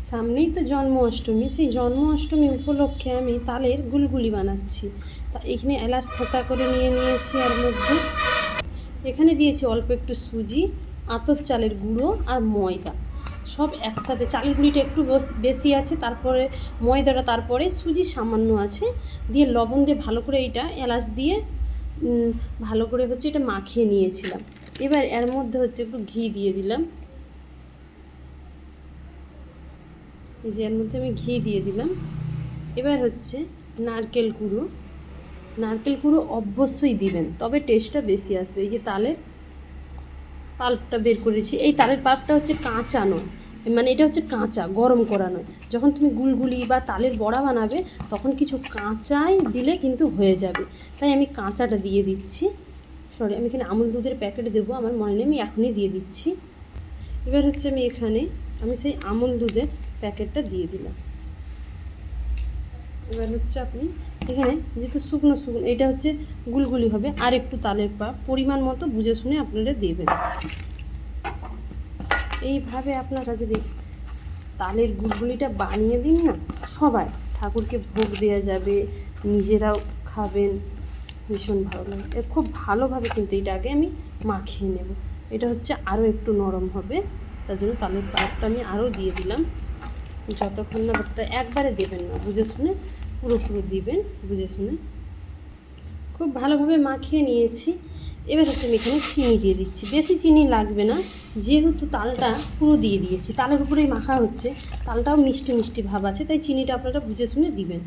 সামনেই তো জন্মাষ্টমী, সেই জন্মাষ্টমী উপলক্ষে আমি তালের গুলগুলি বানাচ্ছি। তা এখানে এলাচ থেঁতা করে নিয়েছি, আর মধ্যে এখানে দিয়েছি অল্প একটু সুজি, আতপ চালের গুঁড়ো আর ময়দা, সব একসাথে। চালের গুঁড়িটা একটু বেশি আছে, তারপরে ময়দাটা, তারপরে সুজি সামান্য আছে, দিয়ে লবণ দিয়ে ভালো করে এটা এলাচ দিয়ে ভালো করে এটা মাখিয়ে নিয়েছিলাম। এবার এর মধ্যে একটু ঘি দিয়ে দিলাম। এই যে এর মধ্যে আমি ঘি দিয়ে দিলাম। এবার নারকেল কুড়ো অবশ্যই দিবেন, তবে টেস্টটা বেশি আসবে। এই যে তালের পাল্পটা বের করেছি, এই তালের পাল্পটা কাঁচা নয়, মানে এটা কাঁচা, গরম করা নয়। যখন তুমি গুলগুলি বা তালের বড়া বানাবে তখন কিছু কাঁচাই দিলে কিন্তু হয়ে যাবে, তাই আমি কাঁচাটা দিয়ে দিচ্ছি। আমি এখানে আমুল দুধের প্যাকেট দেবো, আমার মনে নেই, আমি এখনই দিয়ে দিচ্ছি। এবার আমি সেই আমুল দুধের প্যাকেটটা দিয়ে দিলাম। এবার আপনি এখানে যেহেতু শুকনো এটা গুলগুলি হবে, আর একটু তালের পরিমাণ মতো বুঝে শুনে আপনারা দেবেন। এইভাবে আপনারা যদি তালের গুলগুলিটা বানিয়ে দিন না, সবাই ঠাকুরকে ভোগ দেওয়া যাবে, নিজেরাও খাবেন, ভীষণ ভালো লাগে। খুব ভালোভাবে কিন্তু এটা আগে আমি মাখিয়ে নেব। এটা আরও একটু নরম হবে, তার জন্য তালের পাল্পটা আমি আরও দিয়ে দিলাম। যতক্ষণ না একবারে দেবেন না, বুঝে শুনে পুরোপুরি দিবেন, বুঝে শুনে। খুব ভালোভাবে মাখিয়ে নিয়েছি। এবার আমি এখানে চিনি দিয়ে দিচ্ছি, বেশি চিনি লাগবে না, যেহেতু তালটা পুরো দিয়ে দিয়েছি, তালের উপরেই মাখা হচ্ছে, তালটাও মিষ্টি মিষ্টি ভাব আছে, তাই চিনিটা আপনারা বুঝে শুনে দিবেন।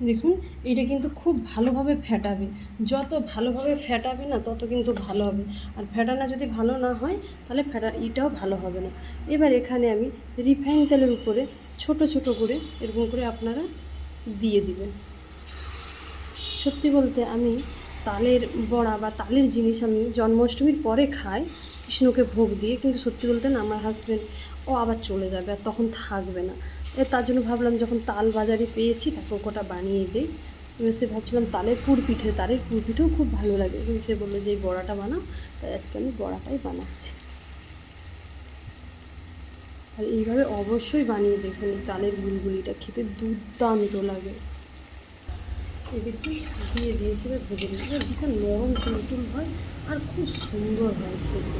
দেখুন, এটা কিন্তু খুব ভালোভাবে ফেটাবে, যত ভালোভাবে ফেটাবে না তত কিন্তু ভালো হবে, আর ফেটানো যদি ভালো না হয় তাহলে এটাও ভালো হবে না। এবার এখানে আমি রিফাইন তেলের উপরে ছোট ছোট করে এরকম করে আপনারা দিয়ে দিবেন। সত্যি বলতে আমি তালের বড়া বা তালের জিনিস আমি জন্মাষ্টমীর পরে খাই কৃষ্ণকে ভোগ দিয়ে, কিন্তু সত্যি বলতে না, আমার হাজব্যান্ড ও আবার চলে যাবে আর তখন থাকবে না। তার জন্য ভাবলাম যখন তাল বাজারে পেয়েছি তাকে ওটা বানিয়ে দিই। সে ভাবছিলাম তালের পুরপিঠেও খুব ভালো লাগে, কিন্তু সে বললো যে এই বড়াটা বানাও, তাই আজকে আমি বড়াটাই বানাচ্ছি। আর এইভাবে অবশ্যই বানিয়ে দেখুন, এই তালের গুলগুলিটা খেতে দুর্দান্ত লাগে। এদিকে দিয়ে দিয়েছিল, ভেজে দিয়েছিল, ভীষণ নরম তুলতুল হয় আর খুব সুন্দর হয় খেতে,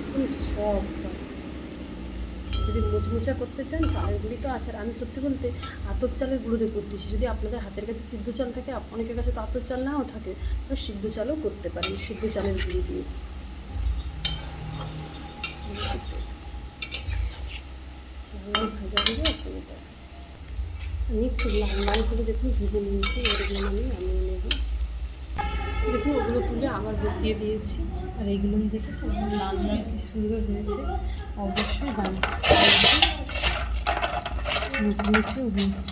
খুব সফট হয়। যদি মোচমোচা করতে চান চালের গুঁড়ি তো আছে, আর আমি সত্যি বলতে আতপ চালের গুঁড়োতে করতেছি। যদি আপনাদের হাতের কাছে সিদ্ধ চাল থাকে, অনেকের কাছে তো আতপ চাল নাও থাকে, তো সিদ্ধ চালও করতে পারেন, সিদ্ধ চালের গুঁড়ি দিয়ে। ভাজা ভেজে আপনাদের আমি একটু লাল লাল করে দেখুন ভেজে নিয়েছি, এরকম আমি নামিয়ে নেব। দেখুন ওগুলো তুলে আবার বসিয়ে দিয়েছি, আর এইগুলো দেখেছেন লাল লাল কি সুন্দর হয়েছে। অবশ্যই মুচমুচেও হয়েছে।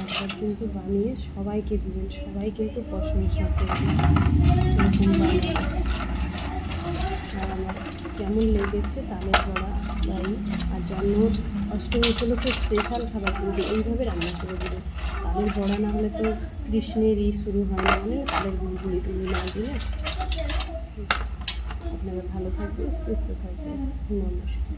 একবার কিন্তু বানিয়ে সবাইকে দিবেন, সবাই কিন্তু প্রশংসা করবেন এরকম বানিয়ে। আর আমার কেমন লেগেছে তালের বড়া তাই, আর অষ্টমী উপলক্ষে স্পেশাল খাবার কিন্তু এইভাবে রান্না করে দেবে। তালের বড়া না হলে তো কৃষ্ণেরই শুরু হয় না, মানে তালের গুলি টুলি না দিলে। আপনারা ভালো থাকবেন, সুস্থ থাকবেন, নমস্কার।